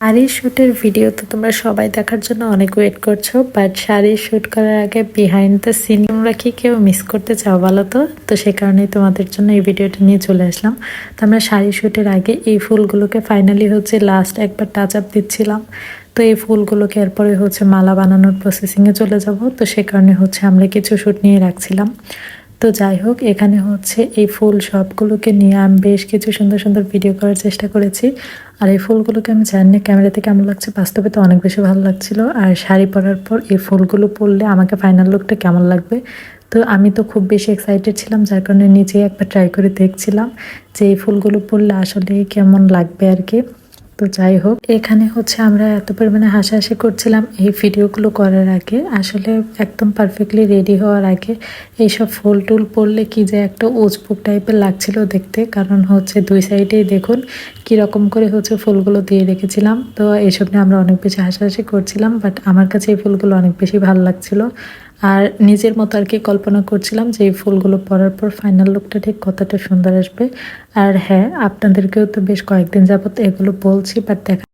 শাড়ির শ্যুটের ভিডিও তো তোমরা সবাই দেখার জন্য অনেক ওয়েট করছো, বাট শাড়ির শ্যুট করার আগে বিহাইন্ড দ্য সিন তোমরা কি কেউ মিস করতে চাও বলো তো সেই কারণেই তোমাদের জন্য এই ভিডিওটা নিয়ে চলে আসলাম। তো আমরা শাড়ি শ্যুটের আগে এই ফুলগুলোকে ফাইনালি লাস্ট একবার টাচ আপ দিচ্ছিলাম। তো এই ফুলগুলোকে এরপরে মালা বানানোর প্রসেসিংয়ে চলে যাব। তো সে কারণে আমরা কিছু শ্যুট নিয়ে রাখছিলাম। তো যাই হোক, এখানে এই ফুল সবগুলোকে নিয়ে আমি বেশ কিছু সুন্দর সুন্দর ভিডিও করার চেষ্টা করেছি। আর এই ফুলগুলোকে আমি জানি না ক্যামেরাতে কেমন লাগছে, বাস্তবে তো অনেক বেশি ভালো লাগছিল। আর শাড়ি পরার পর এই ফুলগুলো পরলে আমাকে ফাইনাল লুকটা কেমন লাগবে, তো আমি তো খুব বেশি এক্সাইটেড ছিলাম, যার কারণে নিজেই একবার ট্রাই করে দেখছিলাম যে এই ফুলগুলো পরলে আসলে কেমন লাগবে আর কি। তো যাই হোক, এখানে আমরা এত পরিমাণে হাসাহাসি করছিলাম এই ভিডিওগুলো করার আগে। আসলে একদম পারফেক্টলি রেডি হওয়ার আগে এইসব ফুল টুল পরলে কি যে একটা উজবুক টাইপের লাগছিল দেখতে, কারণ দুই সাইডেই দেখুন কীরকম করে ফুলগুলো দিয়ে রেখেছিলাম। তো এইসব নিয়ে আমরা অনেক বেশি হাসাহাসি করছিলাম, বাট আমার কাছে এই ফুলগুলো অনেক বেশি ভালো লাগছিল। আর নিজের মতো আর কি কল্পনা করছিলাম যে এই ফুলগুলো পরার পর ফাইনাল লুকটা ঠিক কতটা সুন্দর আসবে। আর হ্যাঁ, আপনাদেরকেও তো বেশ কয়েকদিন যাবত এগুলো বলছি, বাট দেখা